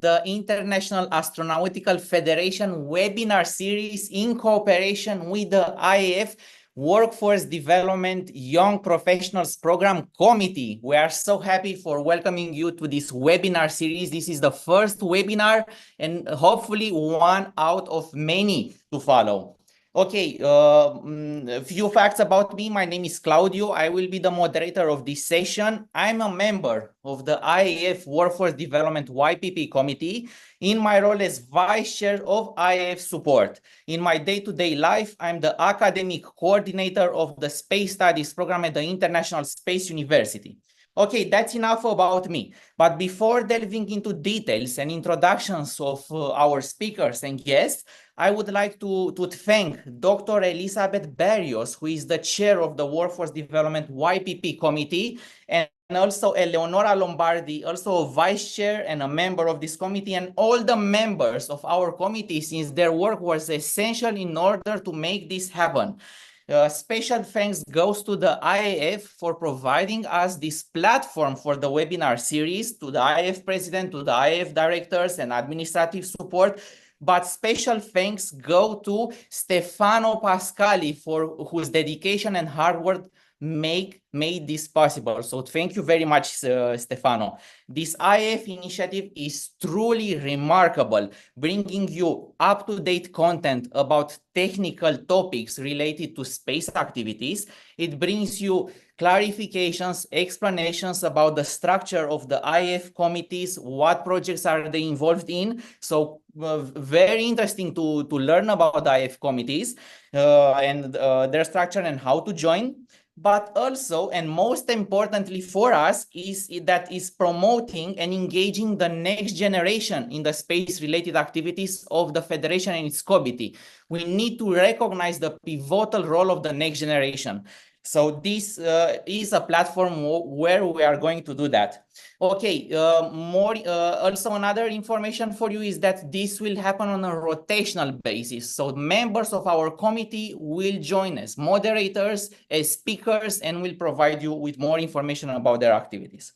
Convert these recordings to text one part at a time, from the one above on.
the International Astronautical Federation webinar series in cooperation with the IAF Workforce Development Young Professionals Program Committee. We are so happy for welcoming you to this webinar series. This is the first webinar and hopefully one out of many to follow. Okay, a few facts about me. My name is Claudio. I will be the moderator of this session. I'm a member of the IAF Workforce Development YPP Committee in my role as Vice Chair of IAF Support. In my day-to-day life, I'm the academic coordinator of the Space Studies program at the International Space University. Okay, that's enough about me. But before delving into details and introductions of our speakers and guests, I would like to thank Dr. Elizabeth Barrios, who is the chair of the Workforce Development YPP Committee, and also Eleonora Lombardi, also a vice chair and a member of this committee, and all the members of our committee, since their work was essential in order to make this happen. Special thanks goes to the IAF for providing us this platform for the webinar series, to the IAF president, to the IAF directors and administrative support. But special thanks go to Stefano Pascali for whose dedication and hard work made this possible. So thank you very much, Stefano. This IAF initiative is truly remarkable, bringing you up-to-date content about technical topics related to space activities. It brings you clarifications, explanations about the structure of the IAF committees, what projects are they involved in. So very interesting to learn about the IAF committees and their structure and how to join. But also, and most importantly for us, is promoting and engaging the next generation in the space-related activities of the Federation and its committee. We need to recognize the pivotal role of the next generation. So this is a platform where we are going to do that. Okay, also another information for you is that this will happen on a rotational basis. So members of our committee will join as moderators, as speakers, and will provide you with more information about their activities.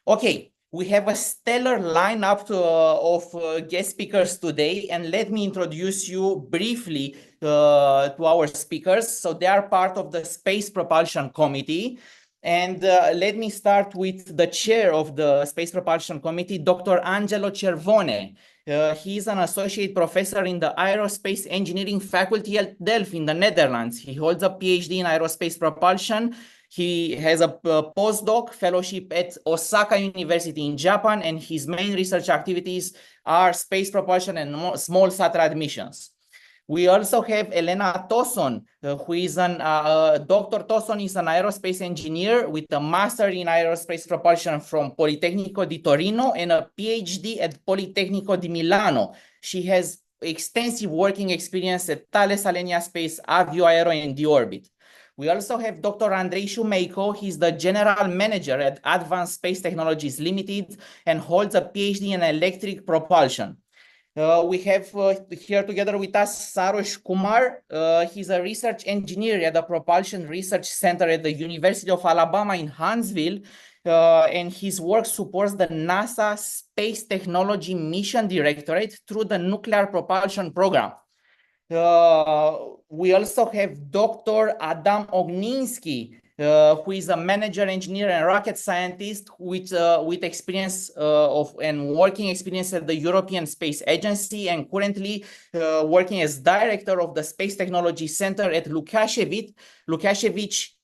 Okay, we have a stellar lineup of guest speakers today, and let me introduce you briefly to our speakers. So they are part of the Space Propulsion Committee. And let me start with the chair of the Space Propulsion Committee, Dr. Angelo Cervone. He is an associate professor in the Aerospace Engineering Faculty at Delft in the Netherlands. He holds a PhD in aerospace propulsion. He has a postdoc fellowship at Osaka University in Japan, and his main research activities are space propulsion and small satellite missions. We also have Elena Tosson, who is Dr. Tosson is an aerospace engineer with a master in aerospace propulsion from Politecnico di Torino and a PhD at Politecnico di Milano. She has extensive working experience at Thales Alenia Space, Avio Aero, and The Orbit. We also have Dr. Andrei Shumeiko. He's the general manager at Advanced Space Technologies Limited and holds a PhD in electric propulsion. We have here together with us Sarosh Kumar. He's a research engineer at the Propulsion Research Center at the University of Alabama in Huntsville, and his work supports the NASA Space Technology Mission Directorate through the Nuclear Propulsion Program. We also have Dr. Adam Ogninsky, who is a manager, engineer, and rocket scientist with experience and working experience at the European Space Agency, and currently working as director of the Space Technology Center at Lukashevich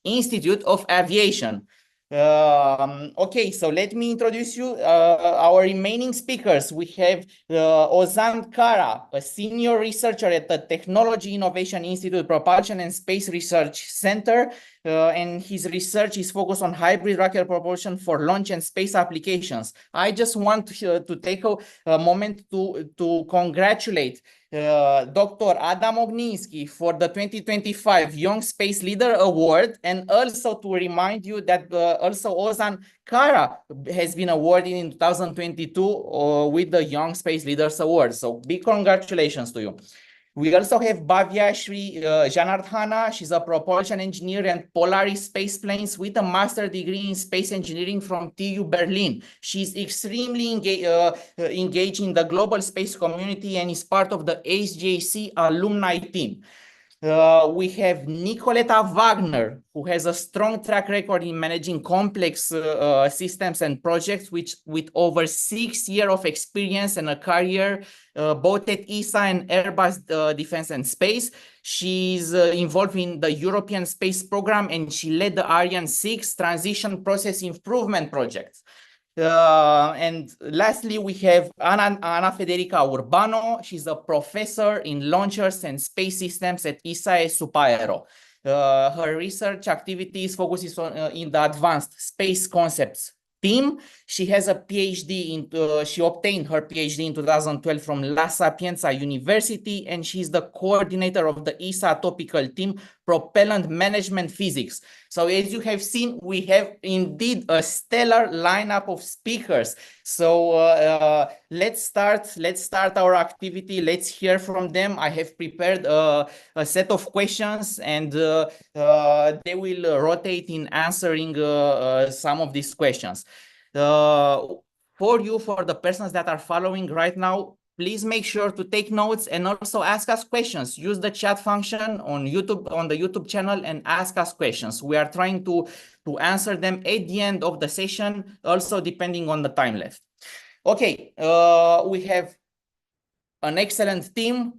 Institute of Aviation. Okay, so let me introduce you our remaining speakers. We have Ozan Kara, a senior researcher at the Technology Innovation Institute Propulsion and Space Research Center, and his research is focused on hybrid rocket propulsion for launch and space applications. I just want to take a moment to congratulate Dr. Adam Ogninsky for the 2025 Young Space Leader Award, and also to remind you that also Ozan Kara has been awarded in 2022 with the Young Space Leaders Award. So big congratulations to you. We also have Bhavya Shri Janardhana. She's a propulsion engineer and Polaris space planes with a master degree in space engineering from TU Berlin. She's extremely engaged in the global space community and is part of the HJC alumni team. We have Nicoleta Wagner, who has a strong track record in managing complex systems and projects, with over 6 years of experience and a career both at ESA and Airbus Defence and Space. She's involved in the European Space Program, and she led the Ariane 6 transition process improvement projects. And lastly, we have Ana Federica Urbano. She's a professor in launchers and space systems at ISAE Supaero. Her research activities focuses on in the advanced space concepts team. She has a PhD in, she obtained her PhD in 2012 from La Sapienza University, and she's the coordinator of the ESA topical team, Propellant Management Physics. So as you have seen, we have indeed a stellar lineup of speakers. So let's start our activity. Let's hear from them. I have prepared a set of questions, and they will rotate in answering some of these questions. For the persons that are following right now, please make sure to take notes and also ask us questions. Use the chat function on YouTube, on the YouTube channel, and ask us questions. We are trying to answer them at the end of the session, also depending on the time left. Okay, we have an excellent team.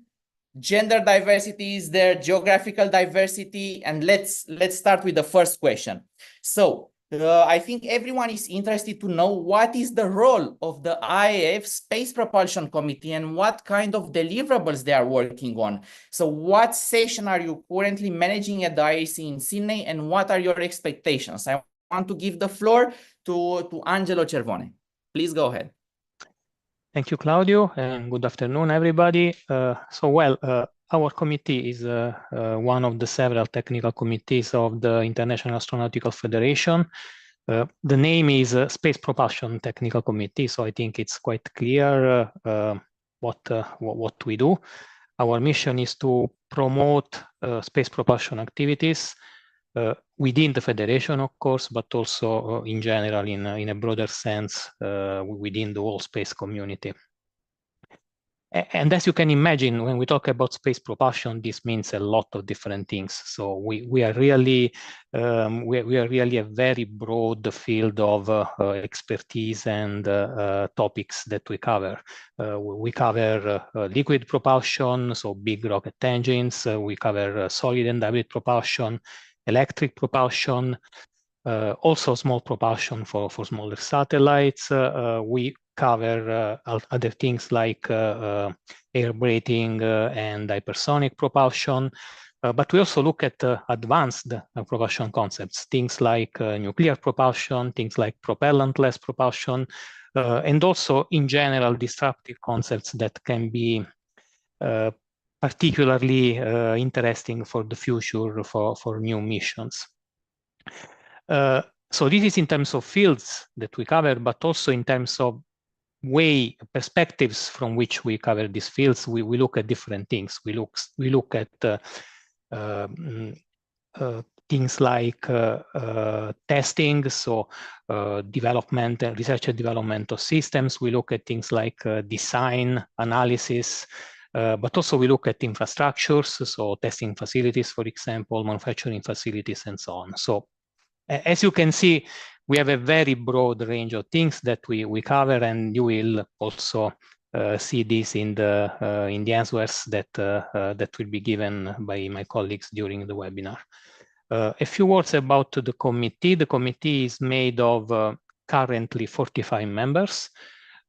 Gender diversity is there, geographical diversity, and let's start with the first question. So I think everyone is interested to know what is the role of the IAF Space Propulsion Committee and what kind of deliverables they are working on. So what session are you currently managing at the IAC in Sydney, and what are your expectations? I want to give the floor to Angelo Cervone. Please go ahead. Thank you, Claudio, and good afternoon, everybody. Our committee is one of the several technical committees of the International Astronautical Federation. The name is Space Propulsion Technical Committee, so I think it's quite clear what we do. Our mission is to promote space propulsion activities within the Federation, of course, but also in general, in a broader sense, within the whole space community. And as you can imagine, when we talk about space propulsion, this means a lot of different things. So we are really a very broad field of expertise and topics that we cover. We cover liquid propulsion, so big rocket engines. We cover solid and hybrid propulsion, electric propulsion, also small propulsion for smaller satellites. We cover other things like air braking and hypersonic propulsion, but we also look at advanced propulsion concepts, things like nuclear propulsion, things like propellantless propulsion, and also in general disruptive concepts that can be particularly interesting for the future for new missions. So this is in terms of fields that we cover, but also in terms of perspectives from which we cover these fields. We look at different things. We look at things like testing, so development and research and development of systems. We look at things like design, analysis, but also we look at infrastructures, so testing facilities, for example, manufacturing facilities, and so on. So as you can see, we have a very broad range of things that we cover, and you will also see this in the answers that will be given by my colleagues during the webinar. A few words about the committee. The committee is made of currently 45 members,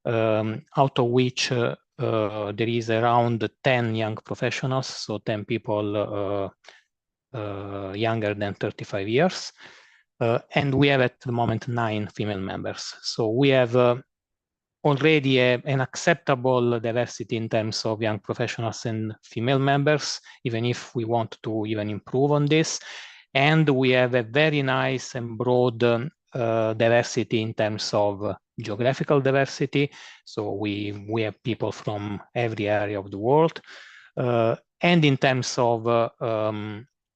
out of which there is around 10 young professionals, so 10 people younger than 35 years. And we have at the moment 9 female members. So we have already an acceptable diversity in terms of young professionals and female members, even if we want to even improve on this. And we have a very nice and broad diversity in terms of geographical diversity. So we have people from every area of the world. and in terms of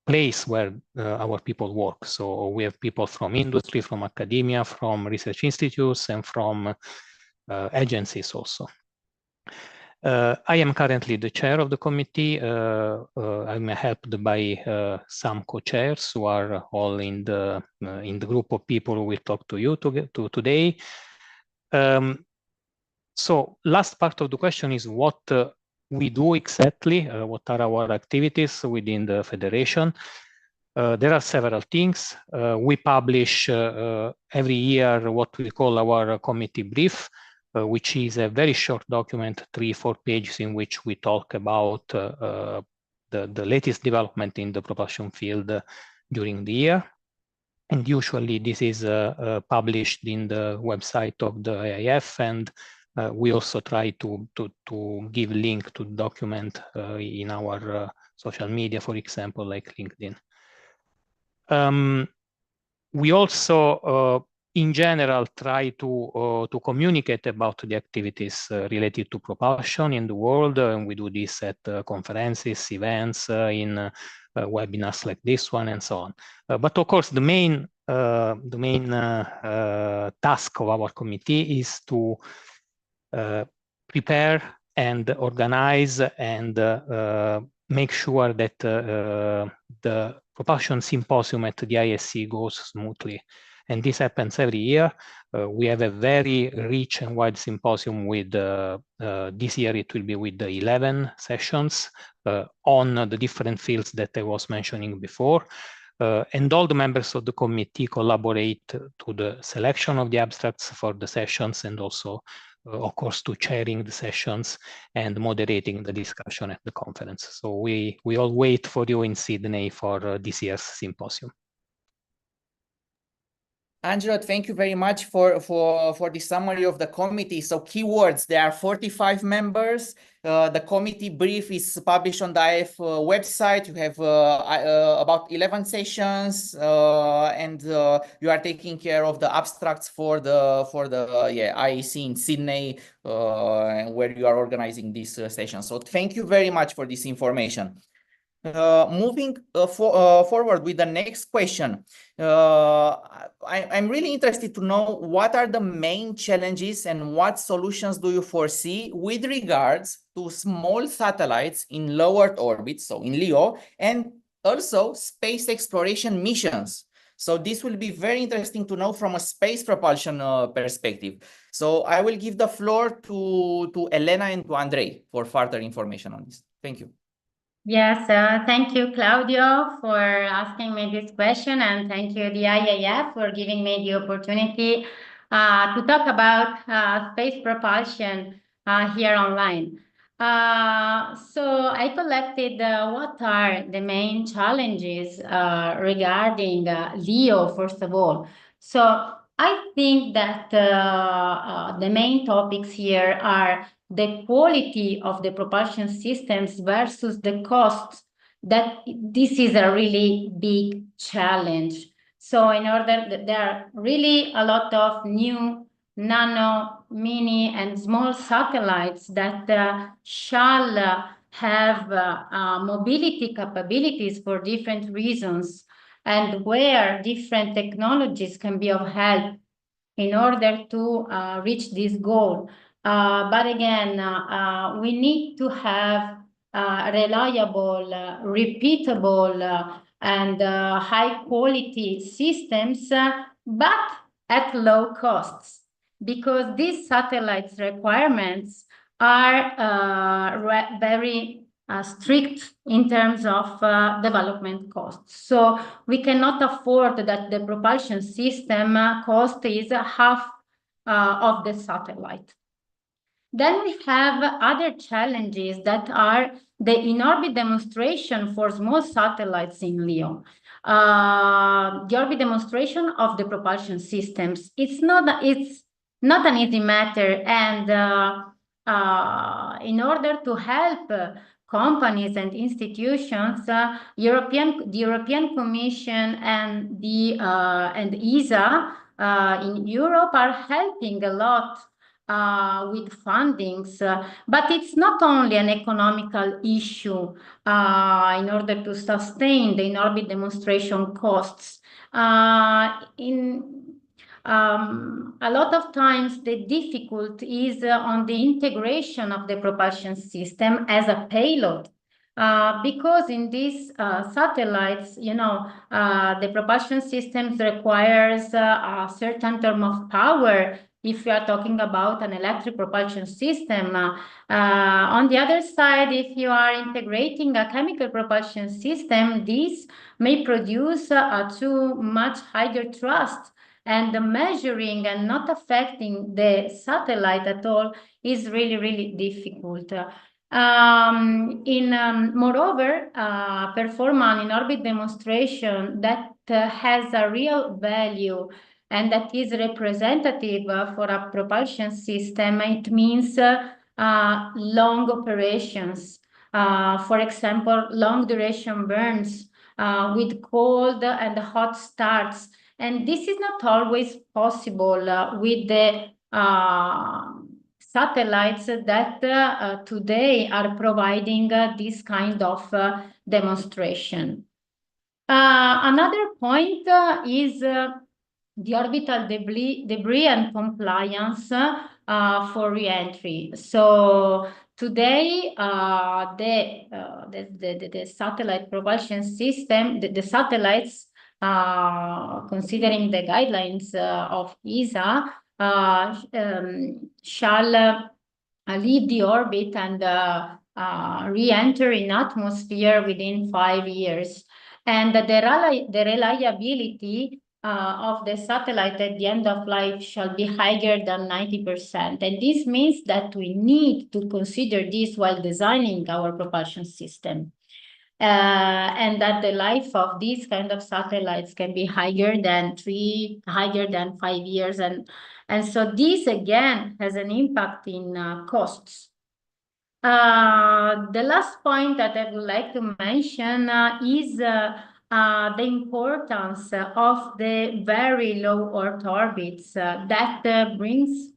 place where our people work. So we have people from industry, from academia, from research institutes, and from agencies also. I am currently the chair of the committee. I'm helped by some co-chairs who are all in the group of people who will talk to you today. So last part of the question is what we do exactly, what are our activities within the federation. There are several things. We publish every year what we call our committee brief, which is a very short document, 3-4 pages, in which we talk about the latest development in the propulsion field during the year. And usually this is published in the website of the IAF, and we also try to give link to document in our social media, for example, like LinkedIn. We also, in general, try to communicate about the activities related to propulsion in the world, and we do this at conferences, events, in webinars like this one, and so on. But of course, the main task of our committee is to prepare and organize and make sure that the propulsion symposium at the ISC goes smoothly. And this happens every year. We have a very rich and wide symposium with, this year it will be with the 11 sessions on the different fields that I was mentioning before. And all the members of the committee collaborate to the selection of the abstracts for the sessions, and also, of course, to chairing the sessions and moderating the discussion at the conference. So we all wait for you in Sydney for this year's symposium. Angelo, thank you very much for the summary of the committee. So keywords, there are 45 members. The committee brief is published on the IAF website. You have about 11 sessions, and you are taking care of the abstracts for the IAC in Sydney, where you are organizing this session. So thank you very much for this information. Moving forward with the next question, I'm really interested to know what are the main challenges and what solutions do you foresee with regards to small satellites in low Earth orbit, so in LEO, and also space exploration missions. So this will be very interesting to know from a space propulsion perspective. So I will give the floor to Elena and to Andrei for further information on this. Thank you. Yes, thank you, Claudio, for asking me this question, and thank you, the IAF, for giving me the opportunity to talk about space propulsion here online. So I collected what are the main challenges regarding LEO, first of all. So I think that the main topics here are the quality of the propulsion systems versus the costs. That this is a really big challenge. So in order, there are really a lot of new nano, mini, and small satellites that shall have mobility capabilities for different reasons, and where different technologies can be of help in order to reach this goal. But again, we need to have reliable, repeatable, and high-quality systems, but at low costs, because these satellites' requirements are very strict in terms of development costs. So we cannot afford that the propulsion system cost is half of the satellite. Then we have other challenges that are the in-orbit demonstration for small satellites in LEO. The orbit demonstration of the propulsion systems, it's not an easy matter, and in order to help companies and institutions, the European Commission and the ESA in Europe are helping a lot with fundings, but it's not only an economical issue in order to sustain the in-orbit demonstration costs. A lot of times the difficulty is on the integration of the propulsion system as a payload. Because in these satellites, the propulsion systems requires a certain term of power. If you are talking about an electric propulsion system, on the other side, if you are integrating a chemical propulsion system, this may produce too much higher thrust, and the measuring and not affecting the satellite at all is really, really difficult. Moreover, perform an in-orbit demonstration that has a real value and that is representative for a propulsion system. It means long operations. For example, long duration burns with cold and hot starts. And this is not always possible with the satellites that today are providing this kind of demonstration. Another point is the orbital debris and compliance for re-entry. So today, the satellite propulsion system, the satellites, considering the guidelines of ESA, shall leave the orbit and re-enter in atmosphere within 5 years. And the reliability of the satellite at the end of life shall be higher than 90%. And this means that we need to consider this while designing our propulsion system. And that the life of these kind of satellites can be higher than 5 years. And so this, again, has an impact in costs. The last point that I would like to mention is the importance of the very low Earth orbits that brings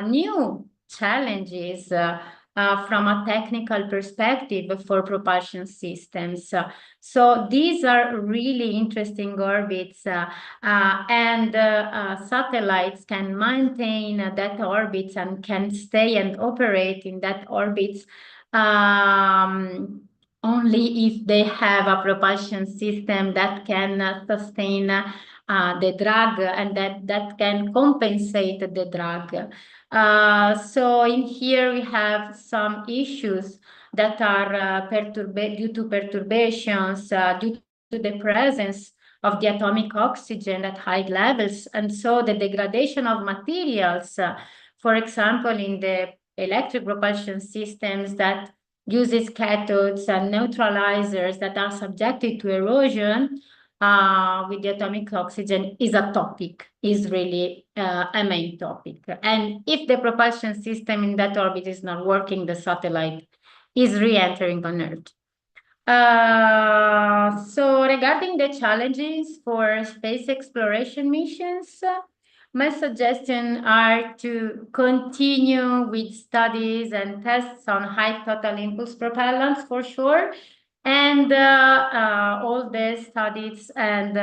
new challenges from a technical perspective for propulsion systems. So these are really interesting orbits, and satellites can maintain that orbits and can stay and operate in that orbits only if they have a propulsion system that can sustain the drag and that can compensate the drag. So in here we have some issues that are due to perturbations, due to the presence of the atomic oxygen at high levels. And so the degradation of materials, for example, in the electric propulsion systems that uses cathodes and neutralizers that are subjected to erosion with the atomic oxygen is a topic, is really a main topic. And if the propulsion system in that orbit is not working, the satellite is re-entering on Earth. So regarding the challenges for space exploration missions, my suggestions are to continue with studies and tests on high total impulse propellants for sure, and all the studies and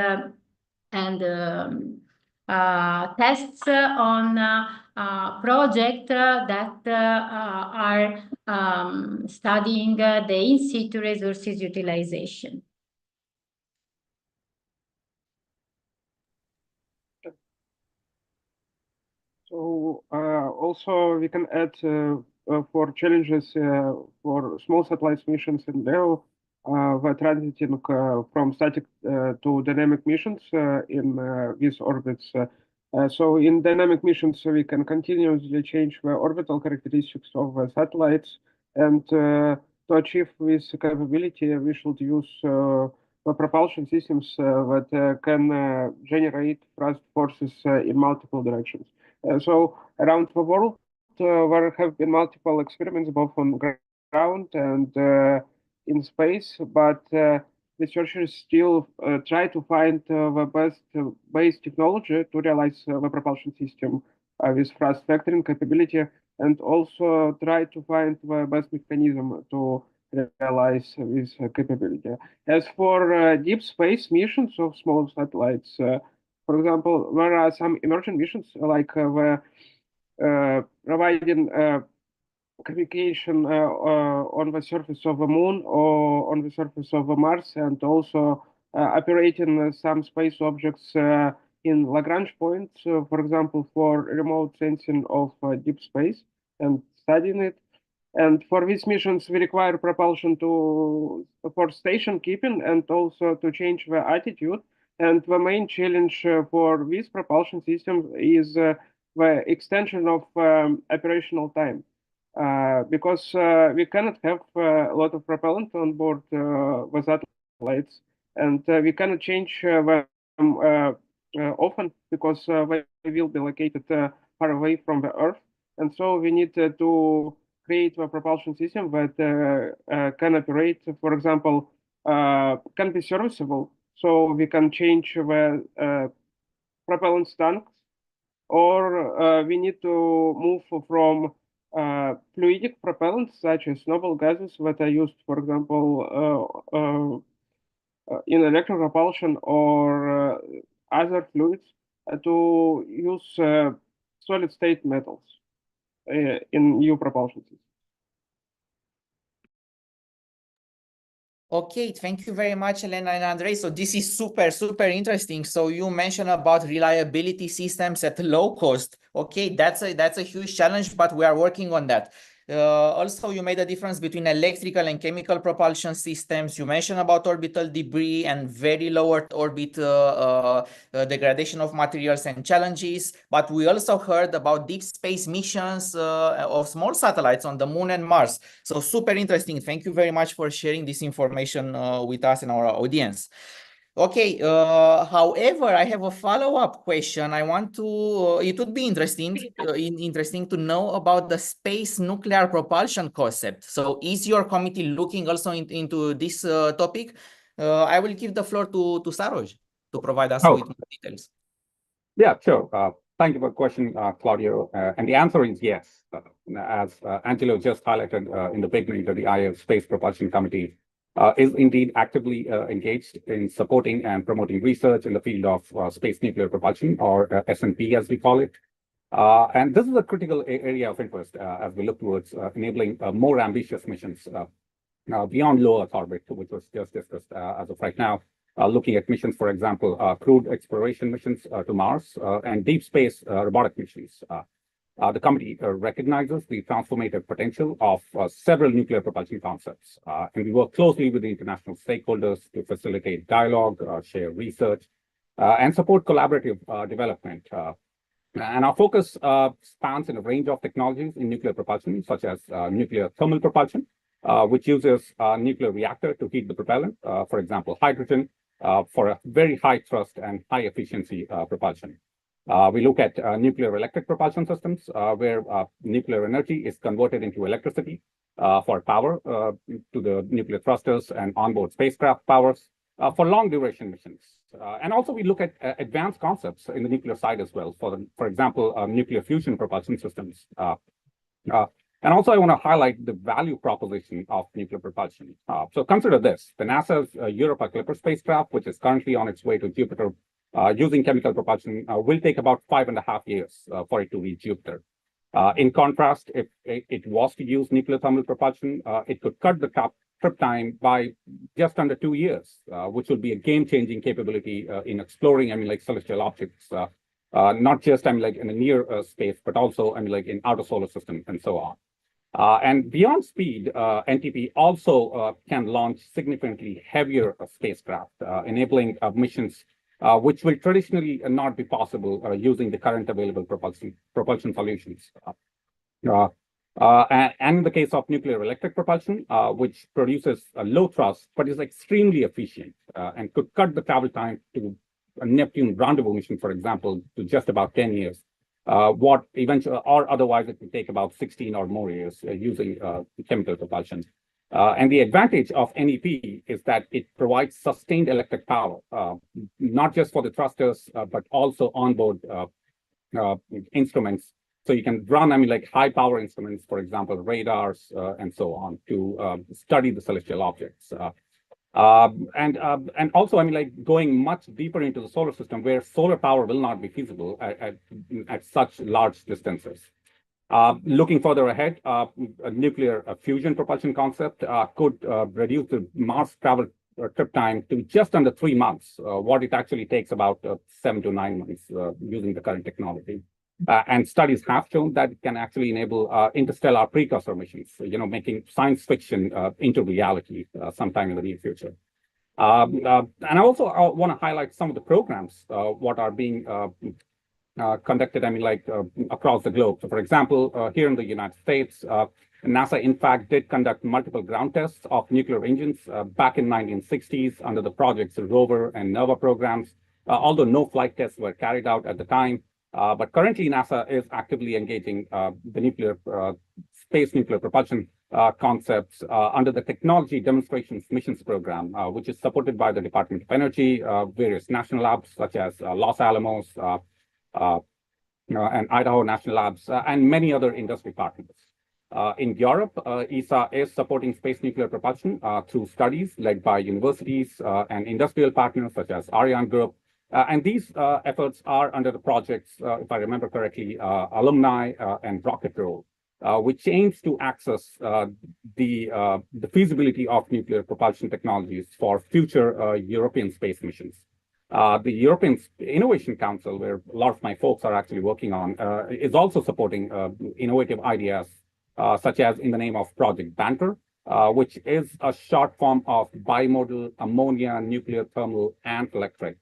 tests on projects that are studying the in-situ resources utilization. So also we can add for challenges for small satellites missions in LEO, we're transiting from static to dynamic missions in these orbits. So in dynamic missions, we can continuously change the orbital characteristics of the satellites, and to achieve this capability, we should use the propulsion systems that can generate thrust forces in multiple directions. So around the world, there have been multiple experiments both on ground and in space, but researchers still try to find the best base technology to realize the propulsion system with thrust vectoring capability, and also try to find the best mechanism to realize this capability. As for deep space missions of small satellites, for example, there are some emerging missions like providing communication on the surface of the moon or on the surface of Mars, and also operating some space objects in Lagrange points, for example, for remote sensing of deep space and studying it. And for these missions, we require propulsion for station keeping and also to change the altitude. And the main challenge for this propulsion system is the extension of operational time. Because we cannot have a lot of propellant on board the satellites, and we cannot change them often because they will be located far away from the Earth. And so we need to create a propulsion system that can operate, for example, can be serviceable. So we can change the propellant tanks, or we need to move from fluidic propellants such as noble gases that are used, for example, in electric propulsion or other fluids to use solid state metals in new propulsion systems. Okay, thank you very much, Elena and Andrei. So this is super, super interesting. So you mentioned about reliability systems at low cost. Okay, that's a huge challenge, but we are working on that. Also, you made a difference between electrical and chemical propulsion systems. You mentioned about orbital debris and very low Earth orbit degradation of materials and challenges. But we also heard about deep space missions of small satellites on the Moon and Mars. So super interesting. Thank you very much for sharing this information with us and our audience. Okay, however, I have a follow-up question. I want to, it would be interesting to know about the space nuclear propulsion concept. So is your committee looking also into this topic? I will give the floor to Saroj to provide us with more details. Yeah, sure. Thank you for the question, Claudio. And the answer is yes. As Angelo just highlighted in the beginning, the IAF Space Propulsion Committee is indeed actively engaged in supporting and promoting research in the field of space nuclear propulsion, or S&P as we call it. And this is a critical area of interest as we look towards enabling more ambitious missions beyond low Earth orbit, which was just discussed as of right now. Looking at missions, for example, crewed exploration missions to Mars and deep space robotic missions. The committee recognizes the transformative potential of several nuclear propulsion concepts, and we work closely with the international stakeholders to facilitate dialogue, share research, and support collaborative development. And our focus spans in a range of technologies in nuclear propulsion, such as nuclear thermal propulsion, which uses a nuclear reactor to heat the propellant, for example, hydrogen, for a very high thrust and high efficiency propulsion. We look at nuclear electric propulsion systems, where nuclear energy is converted into electricity for power to the nuclear thrusters and onboard spacecraft powers for long duration missions. And also we look at advanced concepts in the nuclear side as well, for example, nuclear fusion propulsion systems. And also I want to highlight the value proposition of nuclear propulsion. So consider this: the NASA's Europa Clipper spacecraft, which is currently on its way to Jupiter, using chemical propulsion, will take about 5.5 years for it to reach Jupiter. In contrast, if it was to use nuclear thermal propulsion, it could cut the trip time by just under 2 years, which will be a game-changing capability in exploring, celestial objects, not just, in the near space, but also, in outer solar system and so on. And beyond speed, NTP also can launch significantly heavier spacecraft, enabling missions which will traditionally not be possible using the current available propulsion solutions. And in the case of nuclear electric propulsion, which produces a low thrust, but is extremely efficient and could cut the travel time to a Neptune rendezvous mission, for example, to just about 10 years. What eventually, or otherwise, it would take about 16 or more years using chemical propulsion. And the advantage of NEP is that it provides sustained electric power, not just for the thrusters, but also onboard instruments. So you can run, like high power instruments, for example, radars and so on, to study the celestial objects. And also, like going much deeper into the solar system, where solar power will not be feasible at such large distances. Looking further ahead, a nuclear fusion propulsion concept could reduce the Mars travel trip time to just under 3 months, what it actually takes about 7 to 9 months using the current technology. And studies have shown that it can actually enable interstellar precursor missions, making science fiction into reality sometime in the near future. And I also want to highlight some of the programs what are being conducted, across the globe. So, for example, here in the United States, NASA, in fact, did conduct multiple ground tests of nuclear engines back in 1960s under the projects Rover and Nova programs, although no flight tests were carried out at the time. But currently, NASA is actively engaging the space nuclear propulsion concepts under the Technology Demonstrations Missions Program, which is supported by the Department of Energy, various national labs such as Los Alamos and Idaho National Labs, and many other industry partners. In Europe, ESA is supporting space nuclear propulsion through studies led by universities and industrial partners such as Ariane Group. And these efforts are under the projects, if I remember correctly, Alumni and Rocket Roll, which aims to access the feasibility of nuclear propulsion technologies for future European space missions. The European Innovation Council, where a lot of my folks are actually working on, is also supporting innovative ideas, such as in the name of Project Banter, which is a short form of bimodal ammonia nuclear thermal and electric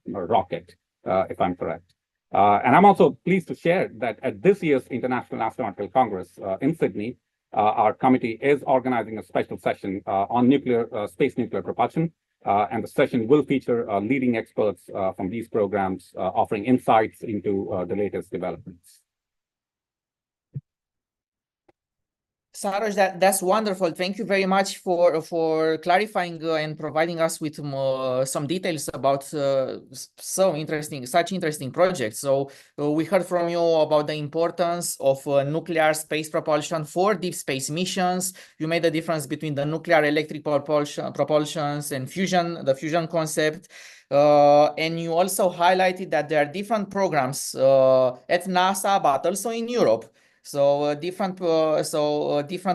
rocket, if I'm correct. And I'm also pleased to share that at this year's International Astronautical Congress in Sydney, our committee is organizing a special session on space nuclear propulsion. And the session will feature leading experts from these programs offering insights into the latest developments. Saroj, that's wonderful. Thank you very much for clarifying and providing us with some details about such interesting projects. So we heard from you about the importance of nuclear space propulsion for deep space missions. You made the difference between the nuclear electric propulsions and the fusion concept. And you also highlighted that there are different programs at NASA, but also in Europe. So different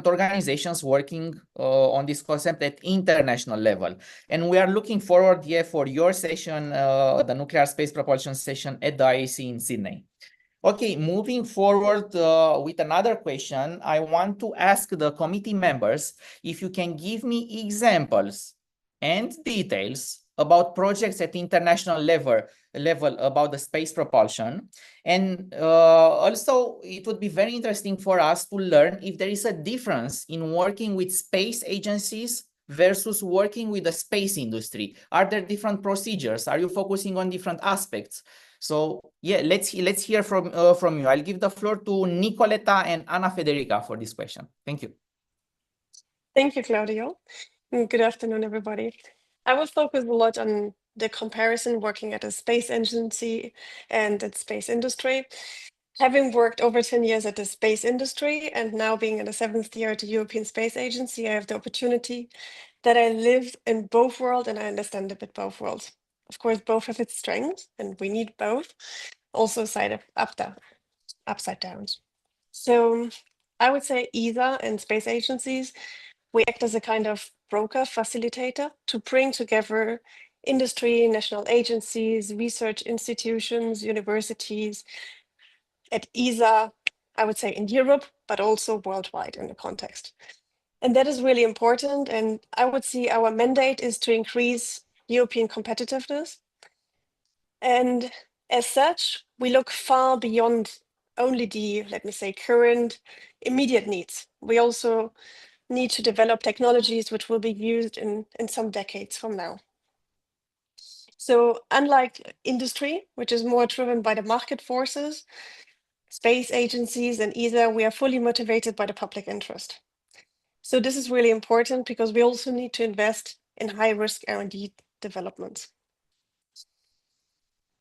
organizations working on this concept at international level. And we are looking forward, for your session, the nuclear space propulsion session at the IAC in Sydney. Okay, moving forward with another question, I want to ask the committee members if you can give me examples and details about projects at international level about the space propulsion. And also, it would be very interesting for us to learn if there is a difference in working with space agencies versus working with the space industry. Are there different procedures? Are you focusing on different aspects? So yeah, let's hear from you. I'll give the floor to Nicoletta and Anna Federica for this question. Thank you. Thank you, Claudio. Good afternoon, everybody. I will focus a lot on the comparison working at a space agency and at space industry. Having worked over 10 years at the space industry and now being in the 7th year at the European Space Agency, I have the opportunity that I live in both worlds and I understand a bit both worlds. Of course, both have its strengths and we need both, also upside downs. So I would say ESA and space agencies, we act as a kind of broker facilitator to bring together industry, national agencies, research institutions, universities at ESA, I would say in Europe, but also worldwide in the context. And that is really important. And I would see our mandate is to increase European competitiveness. And as such, we look far beyond only the, let me say, current immediate needs. We also need to develop technologies which will be used in some decades from now. So unlike industry, which is more driven by the market forces, space agencies and ESA, we are fully motivated by the public interest. So this is really important because we also need to invest in high-risk R&D developments.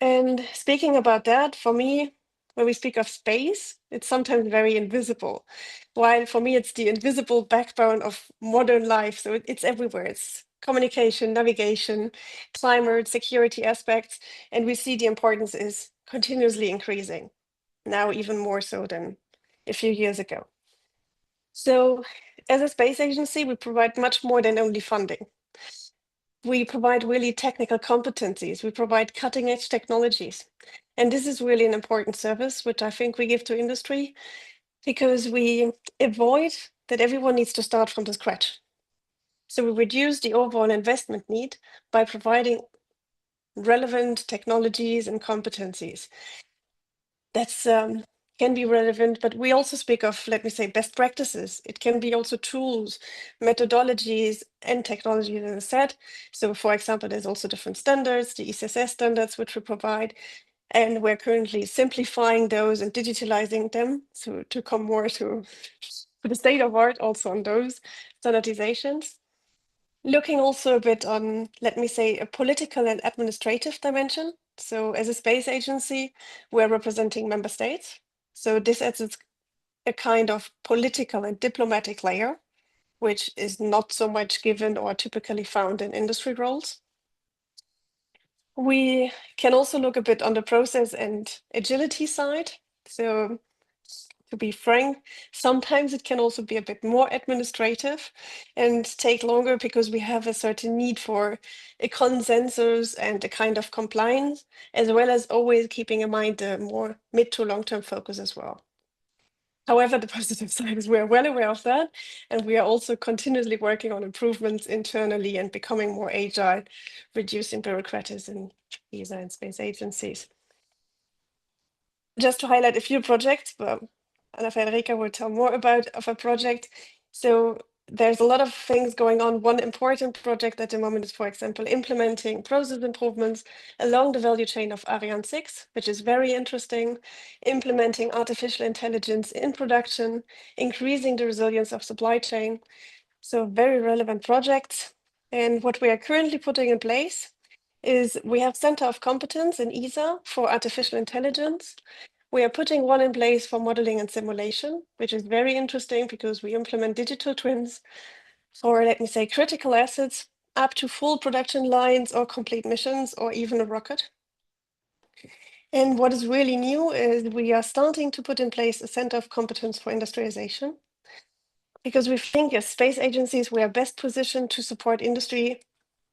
And speaking about that, for me, when we speak of space, it's sometimes very invisible. While for me, it's the invisible backbone of modern life. So it's everywhere. It's communication, navigation, climate, security aspects. And we see the importance is continuously increasing, now even more so than a few years ago. So as a space agency, we provide much more than only funding. We provide really technical competencies. We provide cutting edge technologies. And this is really an important service, which I think we give to industry, because we avoid that everyone needs to start from the scratch. So we reduce the overall investment need by providing relevant technologies and competencies. That's can be relevant, but we also speak of, let me say, best practices. It can be also tools, methodologies, and technologies, as I said. So for example, there's also different standards, the ECSS standards, which we provide, and we're currently simplifying those and digitalizing them to come more to the state of art also on those standardizations. Looking also a bit on, let me say, a political and administrative dimension. So as a space agency, we're representing member states. So this adds a kind of political and diplomatic layer, which is not so much given or typically found in industry roles. We can also look a bit on the process and agility side. So to be frank, sometimes it can also be a bit more administrative and take longer because we have a certain need for a consensus and a kind of compliance, as well as always keeping in mind the more mid to long-term focus as well. However, the positive side is we are well aware of that, and we are also continuously working on improvements internally and becoming more agile, reducing bureaucracy in ESA and space agencies. Just to highlight a few projects, but Anna Federica will tell more about a project. So there's a lot of things going on. One important project at the moment is, for example, implementing process improvements along the value chain of Ariane 6, which is very interesting, implementing artificial intelligence in production, increasing the resilience of supply chain. So very relevant projects. And what we are currently putting in place is we have Center of Competence in ESA for artificial intelligence. We are putting one in place for modeling and simulation, which is very interesting because we implement digital twins for, let me say, critical assets up to full production lines or complete missions or even a rocket. And what is really new is we are starting to put in place a Center of Competence for industrialization, because we think as space agencies, we are best positioned to support industry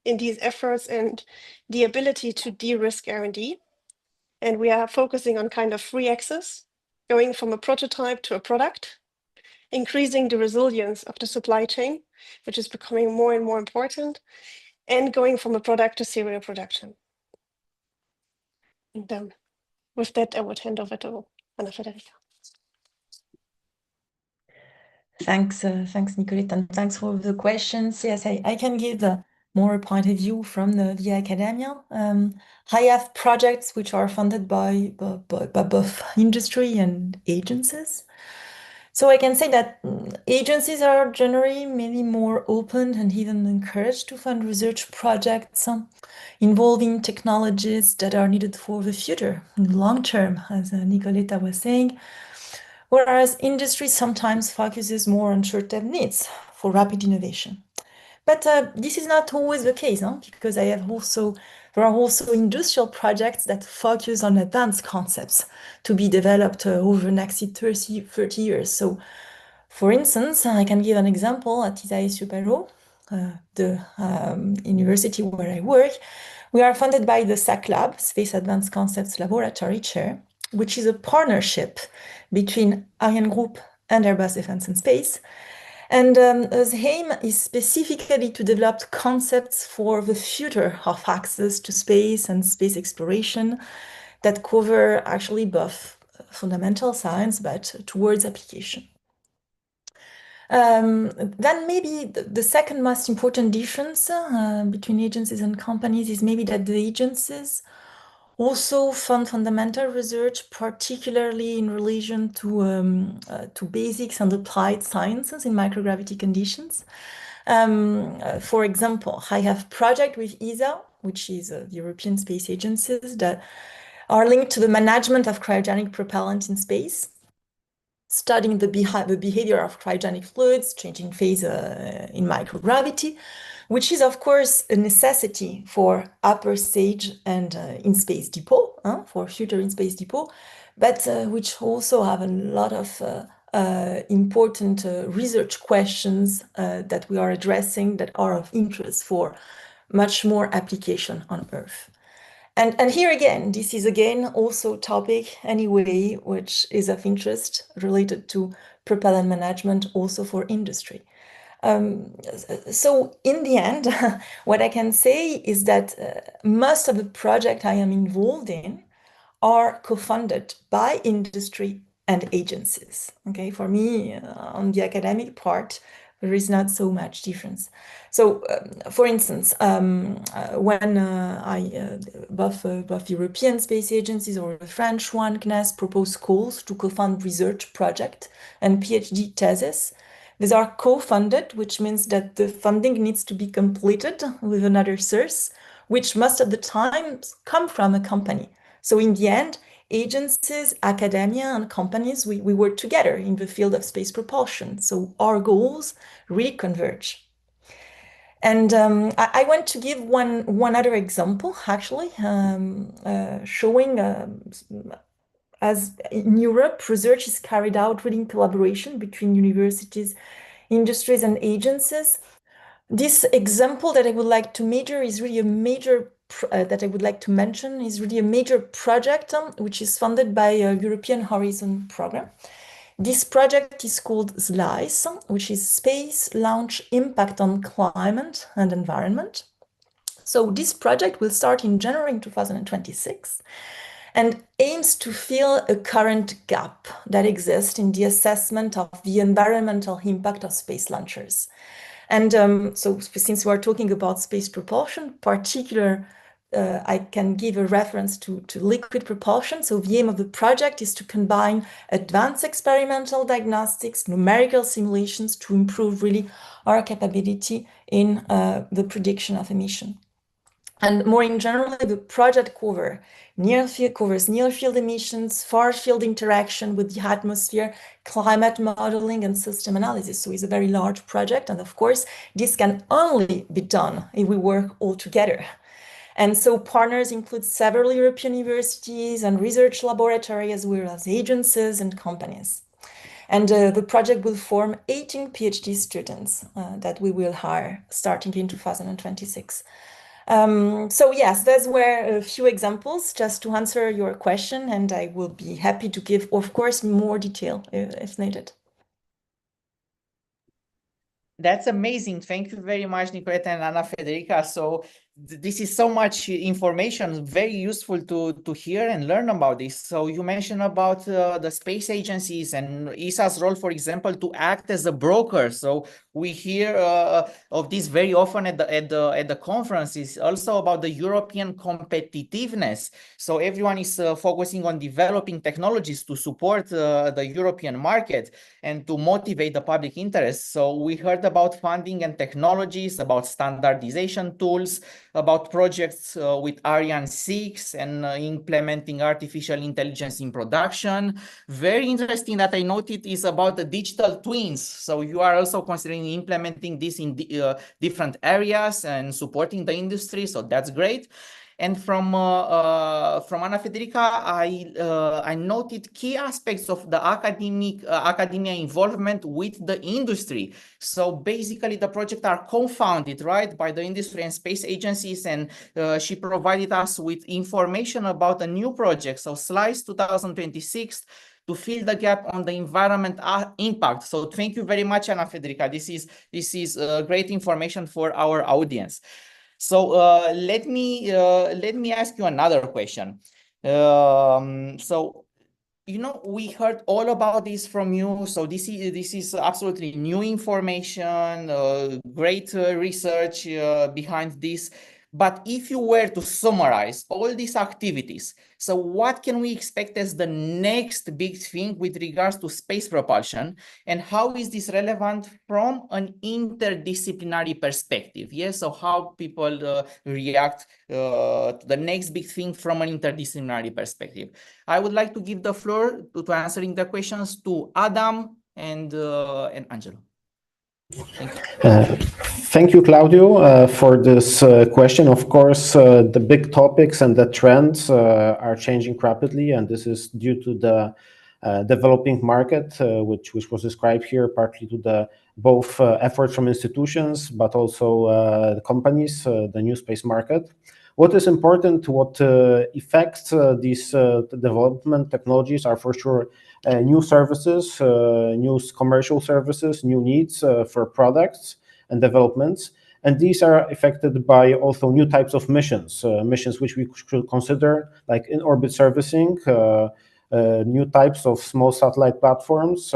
in these efforts and the ability to de-risk R&D. And we are focusing on kind of free access, going from a prototype to a product, increasing the resilience of the supply chain, which is becoming more and more important, and going from a product to serial production. And with that, I would hand over to Anna Federica. Thanks, Nicolette, and thanks for the questions. Yes, I can give more point of view from the academia. I have projects which are funded by both industry and agencies. So I can say that agencies are generally maybe more open and even encouraged to fund research projects involving technologies that are needed for the future, long term, as Nicoletta was saying. Whereas industry sometimes focuses more on short-term needs for rapid innovation. But this is not always the case, because there are also industrial projects that focus on advanced concepts to be developed over the next 30 years. So, for instance, I can give an example at IAF Supero, the university where I work. We are funded by the SAC Lab, Space Advanced Concepts Laboratory Chair, which is a partnership between Ariane Group and Airbus Defence and Space. And the aim is specifically to develop concepts for the future of access to space and space exploration that cover actually both fundamental science, but towards application. Then maybe the second most important difference between agencies and companies is maybe that the agencies also fund fundamental research, particularly in relation to basics and applied sciences in microgravity conditions. For example, I have a project with ESA, which is the European Space Agency, that are linked to the management of cryogenic propellant in space, studying the behavior of cryogenic fluids, changing phase in microgravity, which is, of course, a necessity for upper stage and in-space depot, for future in-space depot, but which also have a lot of important research questions that we are addressing that are of interest for much more application on Earth. And here again, this is again also a topic anyway, which is of interest related to propellant management also for industry. So in the end, what I can say is that most of the projects I am involved in are co-funded by industry and agencies. Okay, for me, on the academic part, there is not so much difference. So, for instance, when both European space agencies or the French one, CNES, propose calls to co-fund research project and PhD thesis, these are co-funded, which means that the funding needs to be completed with another source, which most of the time come from a company. So in the end, agencies, academia, and companies, we work together in the field of space propulsion. So our goals really converge. And I want to give one other example, actually, showing as in Europe, research is carried out within collaboration between universities, industries, and agencies. This example that I would like to major is really a major that I would like to mention is really a major project which is funded by a European Horizon program. This project is called SLICE, which is Space Launch Impact on Climate and Environment. So this project will start in January 2026 and aims to fill a current gap that exists in the assessment of the environmental impact of space launchers. And so since we're talking about space propulsion, I can give a reference to liquid propulsion. So the aim of the project is to combine advanced experimental diagnostics, numerical simulations to improve really our capability in the prediction of emission. And more in general, the project covers near field emissions, far field interaction with the atmosphere, climate modeling, and system analysis. So it's a very large project. And of course, this can only be done if we work all together. And so partners include several European universities and research laboratories, as well as agencies and companies. And the project will form 18 PhD students that we will hire starting in 2026. So yes, those were a few examples just to answer your question, and I will be happy to give, of course, more detail if needed. That's amazing. Thank you very much, Nicoletta and Ana Federica. So this is so much information, very useful to hear and learn about this. So you mentioned about the space agencies and ESA's role, for example, to act as a broker. So we hear of this very often at the conferences, also about the European competitiveness. So everyone is focusing on developing technologies to support the European market and to motivate the public interest. So we heard about funding and technologies, about standardization tools, about projects with Ariane 6 and implementing artificial intelligence in production. Very interesting that I noted is about the digital twins. So you are also considering implementing this in different areas and supporting the industry. So that's great. And from Ana Federica, I noted key aspects of the academia involvement with the industry. So basically, the projects are co-founded, right, by the industry and space agencies, and she provided us with information about a new project. So SLICE 2026. To fill the gap on the environment impact. So thank you very much, Ana Federica. This is great information for our audience. So let me ask you another question. So we heard all about this from you. So this is absolutely new information, great research behind this. But if you were to summarize all these activities, so what can we expect as the next big thing with regards to space propulsion, and how is this relevant from an interdisciplinary perspective? Yes, so how people react to the next big thing from an interdisciplinary perspective. I would like to give the floor to answering the questions to Adam and Angelo. Thank you. Thank you, Claudio, for this question. Of course, the big topics and the trends are changing rapidly, and this is due to the developing market, which was described here, partly to the both efforts from institutions, but also the companies, the new space market. What is important, what affects these development technologies are for sure new services, new commercial services, new needs for products and developments. And these are affected by also new types of missions, missions which we should consider, like in-orbit servicing, new types of small satellite platforms,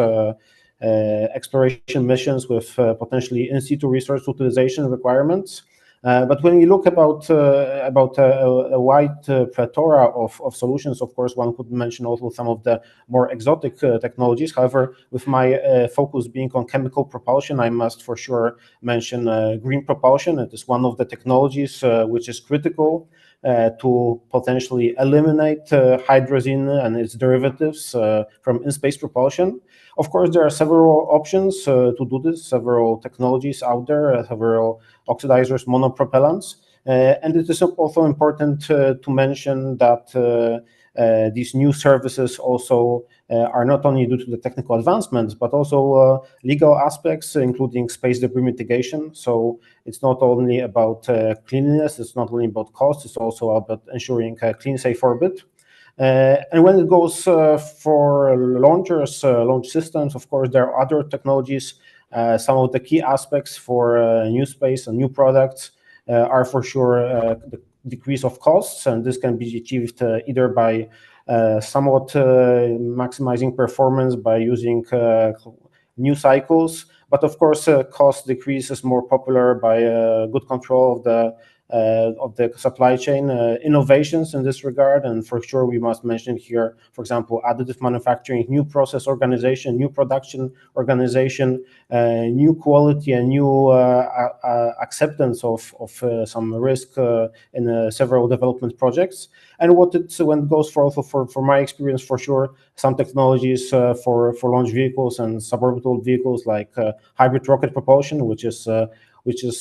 exploration missions with potentially in-situ resource utilization requirements. But when we look about a wide plethora of solutions, of course, one could mention also some of the more exotic technologies. However, with my focus being on chemical propulsion, I must for sure mention green propulsion. It is one of the technologies which is critical to potentially eliminate hydrazine and its derivatives from in-space propulsion. Of course, there are several options to do this, several technologies out there, several oxidizers, monopropellants. And it is also important to mention that these new services also are not only due to the technical advancements, but also legal aspects, including space debris mitigation. So it's not only about cleanliness, it's not only about cost, it's also about ensuring a clean, safe orbit. And when it goes for launchers, launch systems, of course, there are other technologies. Some of the key aspects for new space and new products are for sure the decrease of costs, and this can be achieved either by somewhat maximizing performance by using new cycles, but of course cost decrease is more popular by good control of the supply chain innovations in this regard. And for sure we must mention here, for example, additive manufacturing, new process organization, new production organization, new quality and new acceptance of some risk in several development projects. And when it goes for also for my experience, for sure, some technologies for launch vehicles and suborbital vehicles like hybrid rocket propulsion, which is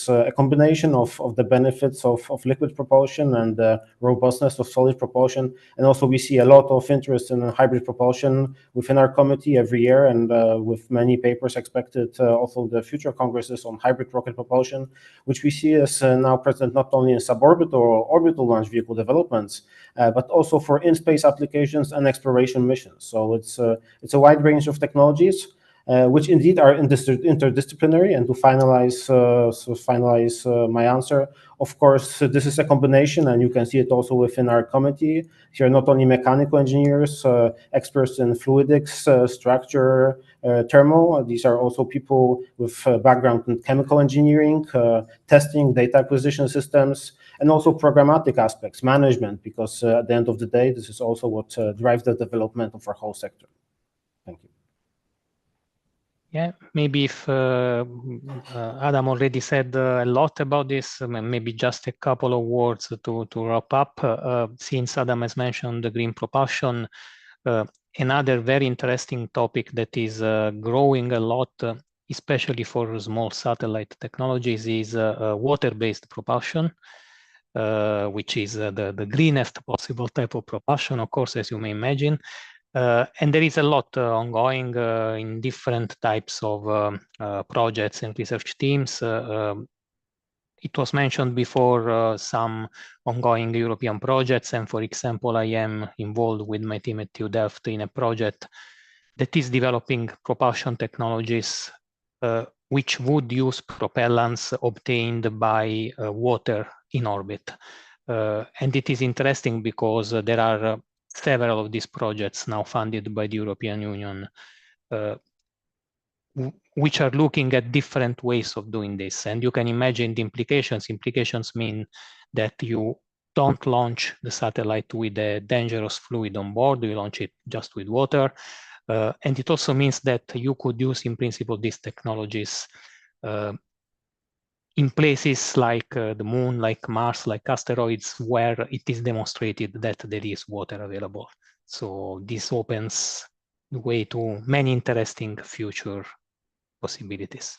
a combination of the benefits of liquid propulsion and the robustness of solid propulsion. And also we see a lot of interest in hybrid propulsion within our committee every year, and with many papers expected also the future congresses on hybrid rocket propulsion, which we see as now present not only in suborbital or orbital launch vehicle developments, but also for in-space applications and exploration missions. So it's a wide range of technologies, which indeed are interdisciplinary. And to finalize my answer, of course, this is a combination, and you can see it also within our committee. Here, not only mechanical engineers, experts in fluidics, structure, thermal. These are also people with background in chemical engineering, testing, data acquisition systems, and also programmatic aspects, management, because at the end of the day, this is also what drives the development of our whole sector. Thank you. Yeah, maybe if Adam already said a lot about this, maybe just a couple of words to wrap up. Since Adam has mentioned the green propulsion, another very interesting topic that is growing a lot, especially for small satellite technologies, is water-based propulsion, which is the greenest possible type of propulsion, of course, as you may imagine. And there is a lot ongoing in different types of projects and research teams. It was mentioned before some ongoing European projects, and for example, I am involved with my team at TU Delft in a project that is developing propulsion technologies which would use propellants obtained by water in orbit. And it is interesting because there are several of these projects now funded by the European Union. which are looking at different ways of doing this. And you can imagine the implications. Implications mean that you don't launch the satellite with a dangerous fluid on board, you launch it just with water. And it also means that you could use, in principle, these technologies in places like the moon, like Mars, like asteroids, where it is demonstrated that there is water available. So this opens the way to many interesting future possibilities.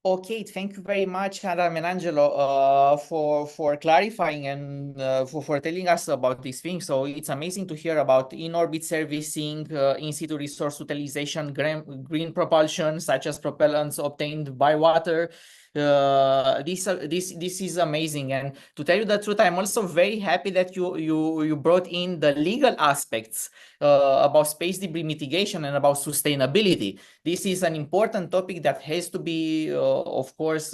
Okay, thank you very much, Adam and Angelo, for clarifying and for telling us about these things. So it's amazing to hear about in-orbit servicing, in-situ resource utilization, green propulsion, such as propellants obtained by water. This is amazing, and to tell you the truth, I'm also very happy that you brought in the legal aspects about space debris mitigation and about sustainability. This is an important topic that has to be, of course,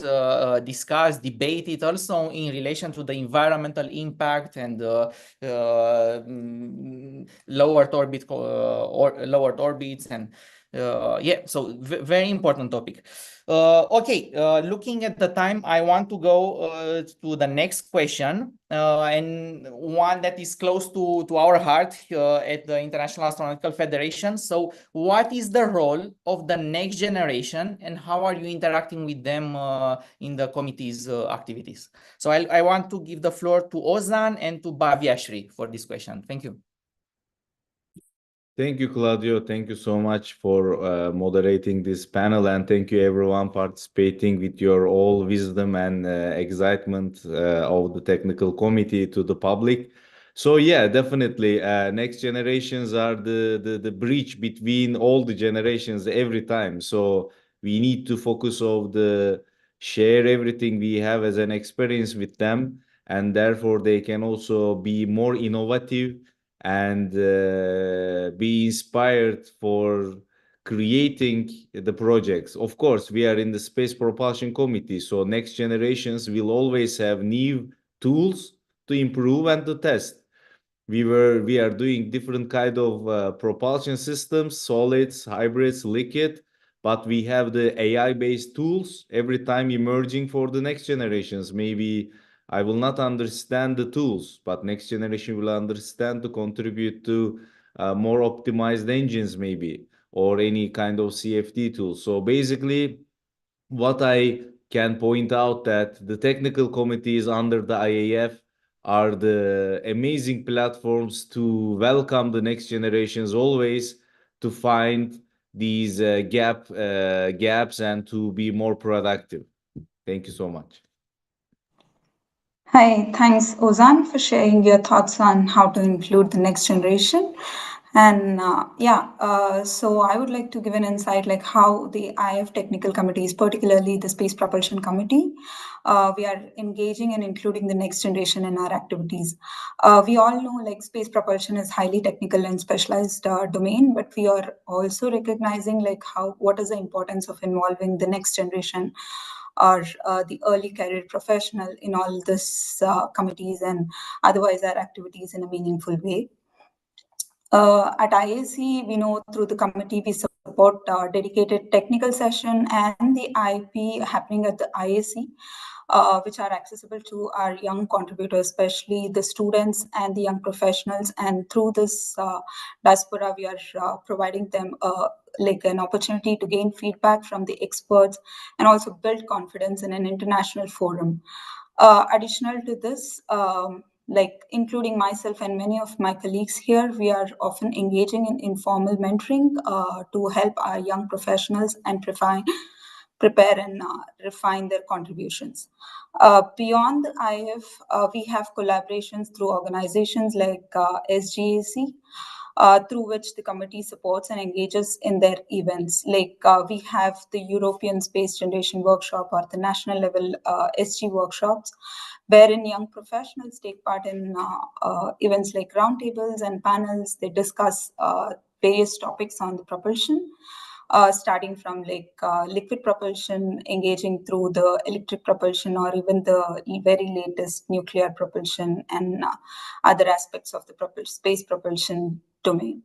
discussed, debated also in relation to the environmental impact and lowered orbits and yeah, so very important topic. Okay, looking at the time, I want to go to the next question, and one that is close to our heart at the International Astronautical Federation. So what is the role of the next generation and how are you interacting with them in the committee's activities? So I want to give the floor to Ozan and to Bhavyashri for this question. Thank you. Thank you, Claudio. Thank you so much for moderating this panel, and thank you everyone participating with your all wisdom and excitement of the technical committee to the public. So yeah, definitely, next generations are the bridge between all the generations every time. So we need to focus on the share everything we have as an experience with them, and therefore they can also be more innovative and be inspired for creating the projects. Of course, we are in the Space Propulsion Committee, so next generations will always have new tools to improve and to test. We are doing different kind of propulsion systems, solids, hybrids, liquid, but we have the AI-based tools every time emerging for the next generations. Maybe I will not understand the tools, but next generation will understand to contribute to more optimized engines maybe, or any kind of CFD tool. So basically, what I can point out that the technical committees under the IAF are the amazing platforms to welcome the next generations always, to find these gaps and to be more productive. Thank you so much. Hi, thanks Ozan for sharing your thoughts on how to include the next generation. And so I would like to give an insight like how the IAF technical committees, particularly the Space Propulsion Committee, we are engaging and including the next generation in our activities. We all know like space propulsion is highly technical and specialized domain, but we are also recognizing like what is the importance of involving the next generation or the early career professional in all this committees and otherwise our activities in a meaningful way. At IAC, we know through the committee, we support dedicated technical session and the IP happening at the IAC, which are accessible to our young contributors, especially the students and the young professionals. And through this diaspora, we are providing them like an opportunity to gain feedback from the experts and also build confidence in an international forum. Additional to this, like including myself and many of my colleagues here, we are often engaging in informal mentoring to help our young professionals and prepare and refine their contributions. Beyond the IAF, we have collaborations through organizations like SGAC, through which the committee supports and engages in their events. Like we have the European Space Generation Workshop or the national level SG workshops, wherein young professionals take part in events like roundtables and panels. They discuss various topics on the propulsion, starting from like liquid propulsion, engaging through the electric propulsion, or even the very latest nuclear propulsion and other aspects of the space propulsion domain.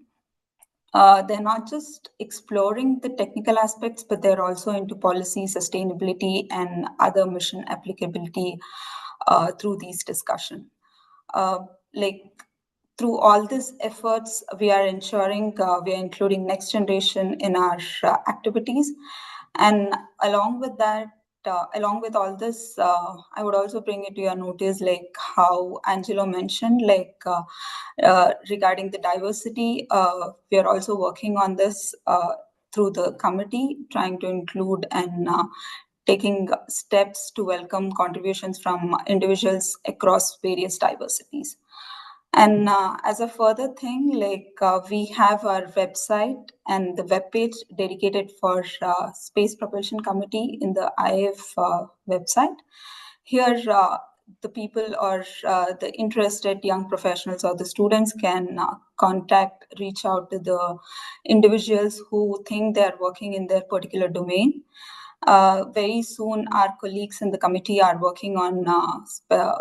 they're not just exploring the technical aspects, but they're also into policy, sustainability, and other mission applicability through these discussions. Like through all these efforts, we are ensuring we are including next generation in our activities. And along with that, along with all this, I would also bring it to your notice, like how Angelo mentioned, like regarding the diversity, we are also working on this through the committee, trying to include and taking steps to welcome contributions from individuals across various diversities. And as a further thing, like we have our website and the webpage dedicated for Space Propulsion Committee in the IAF website. Here, the people or the interested young professionals or the students can reach out to the individuals who think they're working in their particular domain. Very soon, our colleagues in the committee are working on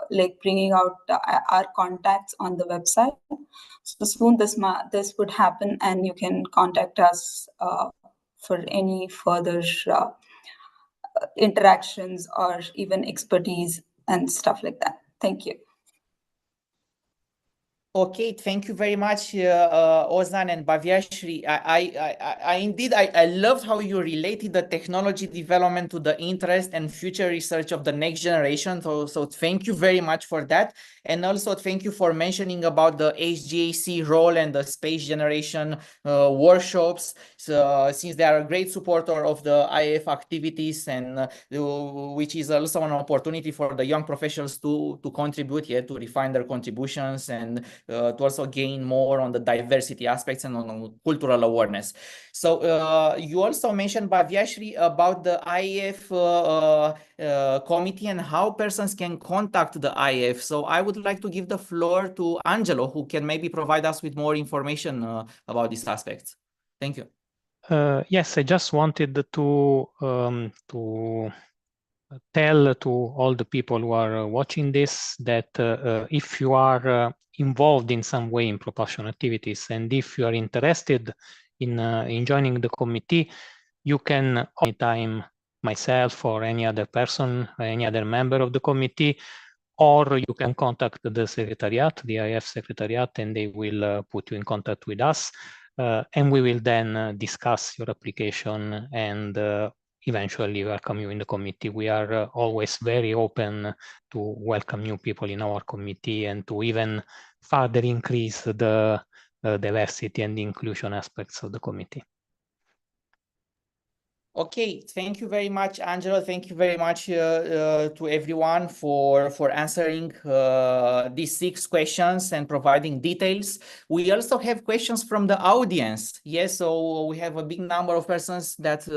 like bringing out our contacts on the website. So soon this would happen, and you can contact us for any further interactions or even expertise and stuff like that. Thank you. Okay, thank you very much, Ozan and Bhavyashri. I loved how you related the technology development to the interest and future research of the next generation. So thank you very much for that. And also thank you for mentioning about the HGAC role and the space generation workshops. So, since they are a great supporter of the IAF activities, and which is also an opportunity for the young professionals to contribute here, to refine their contributions, and to also gain more on the diversity aspects and on cultural awareness. So you also mentioned, Bhavyashri, about the IAF committee and how persons can contact the IAF. So I would like to give the floor to Angelo, who can maybe provide us with more information about these aspects. Thank you. Yes, I just wanted to tell to all the people who are watching this that if you are involved in some way in propulsion activities, and if you are interested in joining the committee, you can anytime myself or any other person, any other member of the committee, or you can contact the secretariat, the IAF secretariat, and they will put you in contact with us. And we will then discuss your application and eventually welcome you in the committee. We are always very open to welcome new people in our committee and to even further increase the diversity and the inclusion aspects of the committee. Okay, thank you very much, Angelo. Thank you very much to everyone for answering these 6 questions and providing details. We also have questions from the audience. Yes, so we have a big number of persons that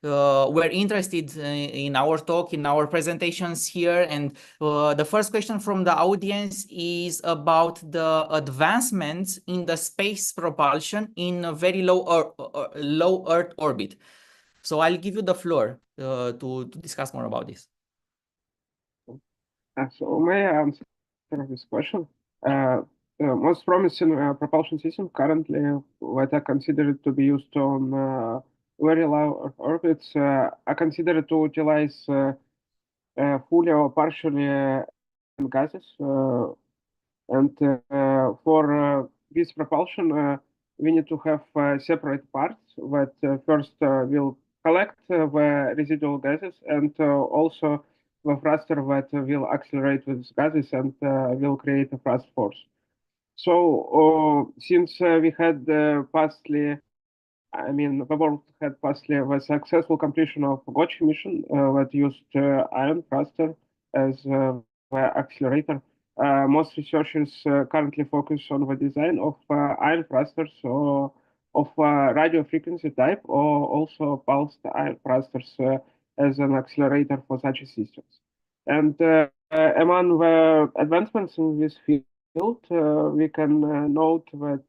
were interested in our talk, in our presentations here. And the first question from the audience is about the advancements in the space propulsion in a very low Earth orbit. So I'll give you the floor to discuss more about this. So may I answer this question? Most promising propulsion system currently, what I consider to be used on very low orbits, I consider to utilize fully or partially gases. And for this propulsion, we need to have separate parts that first will collect the residual gases, and also the thruster that will accelerate with gases and will create a thrust force. So since we had the world had partly the successful completion of Gotcha mission that used ion thruster as the accelerator. Most researchers currently focus on the design of ion thrusters, or of radio frequency type, or also pulsed ion thrusters as an accelerator for such systems. And among the advancements in this field, we can note that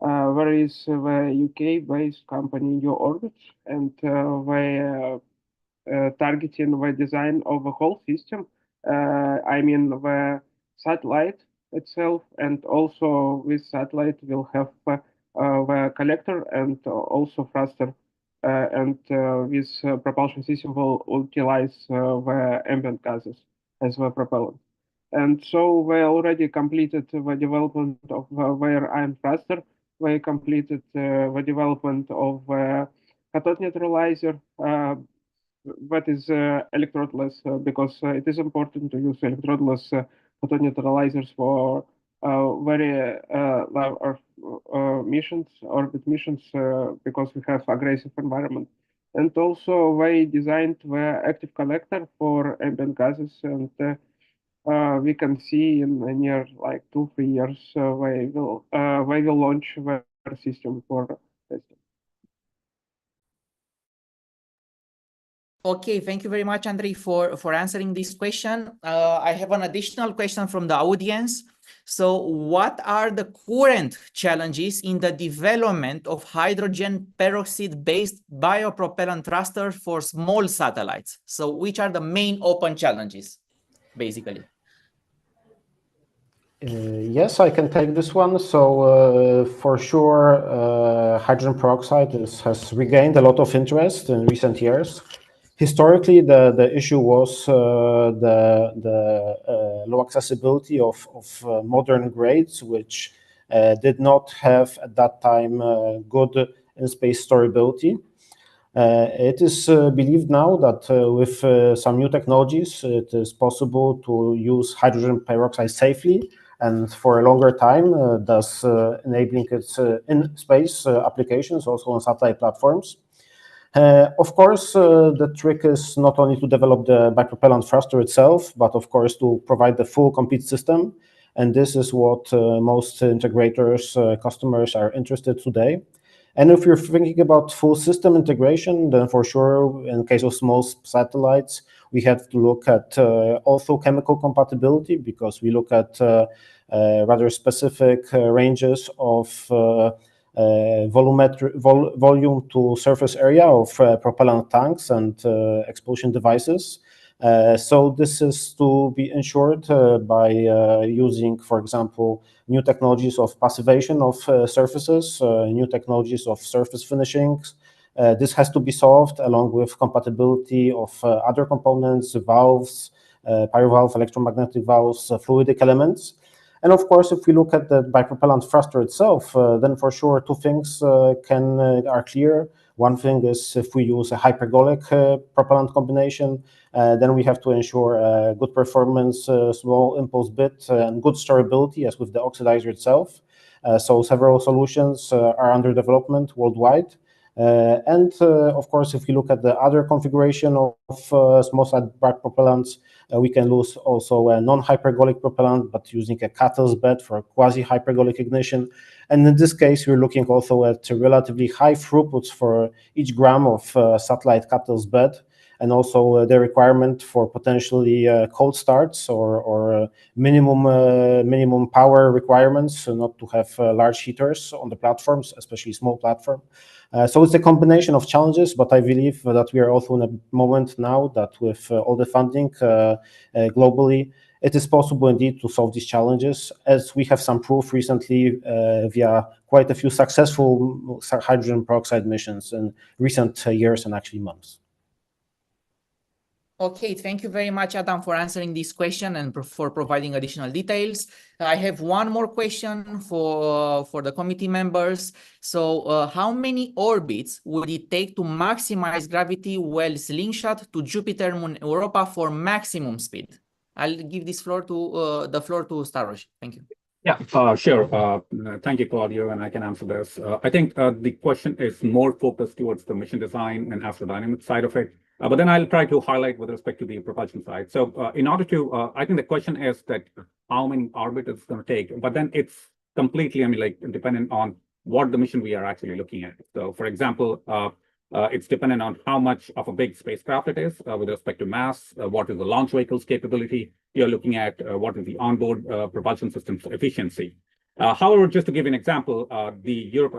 there is the UK-based company New Orbit, and they targeting the design of the whole system. The satellite itself, and also this satellite will have the collector and also thruster, and this propulsion system will utilize the ambient gases as the propellant. And so they already completed the development of their ion thruster. They completed the development of cathode neutralizer, that is electrodeless, because it is important to use electrodeless cathode neutralizers for very low Earth missions, orbit missions, because we have aggressive environment. And also they designed the active collector for ambient gases, and we can see in near like 2-3 years they will launch their system for testing. Okay, thank you very much, Andrei, for answering this question. I have an additional question from the audience. So what are the current challenges in the development of hydrogen peroxide-based biopropellant thrusters for small satellites? So which are the main open challenges, basically? Yes, I can take this one. So for sure, hydrogen peroxide has regained a lot of interest in recent years. Historically, the issue was the low accessibility of modern grades, which did not have at that time good in-space storability. It is believed now that with some new technologies, it is possible to use hydrogen peroxide safely and for a longer time, thus enabling its in-space applications also on satellite platforms. Of course, the trick is not only to develop the bipropellant thruster itself, but of course to provide the full complete system. And this is what most integrators, customers are interested today. And if you're thinking about full system integration, then for sure, in case of small satellites, we have to look at also chemical compatibility, because we look at rather specific ranges of volume to surface area of propellant tanks and explosion devices. So this is to be ensured by using, for example, new technologies of passivation of surfaces, new technologies of surface finishings. This has to be solved along with compatibility of other components, valves, pyrovalve, electromagnetic valves, fluidic elements. And of course, if we look at the bipropellant thruster itself, then for sure two things are clear. One thing is if we use a hypergolic propellant combination, then we have to ensure good performance, small impulse bit, and good storability as with the oxidizer itself. So several solutions are under development worldwide. And of course, if we look at the other configuration of small sat propellants, we can use also a non-hypergolic propellant, but using a catalyst bed for quasi-hypergolic ignition. And in this case, we're looking also at relatively high throughputs for each gram of satellite catalyst bed, and also the requirement for potentially cold starts or minimum power requirements, so not to have large heaters on the platforms, especially small platform. So it's a combination of challenges, but I believe that we are also in a moment now that with all the funding globally, it is possible indeed to solve these challenges, as we have some proof recently via quite a few successful hydrogen peroxide missions in recent years and actually months. Okay, thank you very much, Adam, for answering this question and for providing additional details. I have one more question for the committee members. So how many orbits would it take to maximize gravity while slingshot to Jupiter, Moon, Europa for maximum speed? I'll give this floor to Staros. Thank you. Yeah, sure. Thank you, Claudio, and I can answer this. I think the question is more focused towards the mission design and astrodynamic side of it. But then I'll try to highlight with respect to the propulsion side. So in order to, I think the question is that how many orbits it's going to take, but then it's completely, dependent on what the mission we are actually looking at. So for example, it's dependent on how much of a big spacecraft it is with respect to mass, what is the launch vehicle's capability. You're looking at what is the onboard propulsion system's efficiency. However, just to give an example,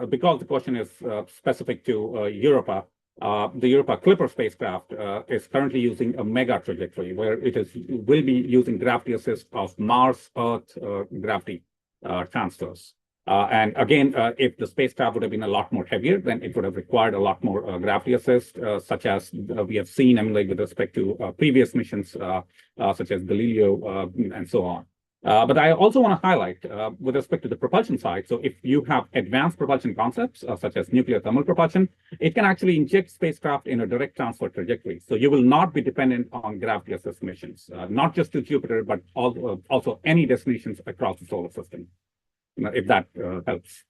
because the question is specific to Europa, the Europa Clipper spacecraft is currently using a mega trajectory where will be using gravity assist of Mars Earth gravity transfers. And again, if the spacecraft would have been a lot more heavier, then it would have required a lot more gravity assist, such as we have seen, like with respect to previous missions, such as Galileo and so on. But I also want to highlight with respect to the propulsion side. So if you have advanced propulsion concepts, such as nuclear thermal propulsion, it can actually inject spacecraft in a direct transfer trajectory. So you will not be dependent on gravity assist missions, not just to Jupiter, but also any destinations across the solar system, if that helps.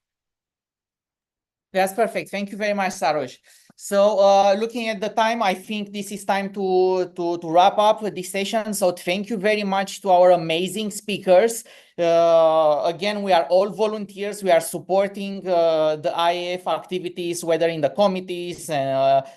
That's perfect. Thank you very much, Sarosh. So looking at the time, I think this is time to wrap up this session. So thank you very much to our amazing speakers. Again, we are all volunteers. We are supporting the IAF activities, whether in the committees,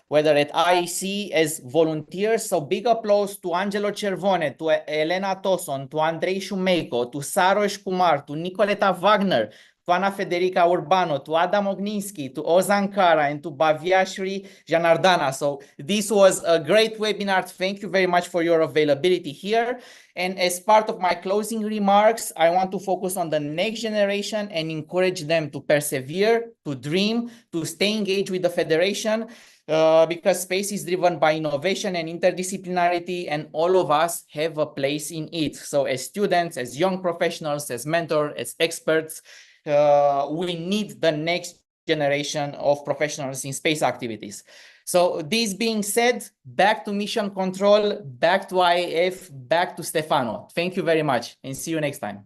whether at IEC as volunteers. So big applause to Angelo Cervone, to Elena Toson, to Andrei Shumeiko, to Sarosh Kumar, to Nicoleta Wagner, to Ana Federica Urbano, to Adam Ogninsky, to Ozan Kara, and to Bhavyashri Janardana. So this was a great webinar. Thank you very much for your availability here. And as part of my closing remarks, I want to focus on the next generation and encourage them to persevere, to dream, to stay engaged with the Federation, because space is driven by innovation and interdisciplinarity, and all of us have a place in it. So as students, as young professionals, as mentors, as experts, we need the next generation of professionals in space activities. So this being said, back to mission control, back to IAF, back to Stefano. Thank you very much and see you next time.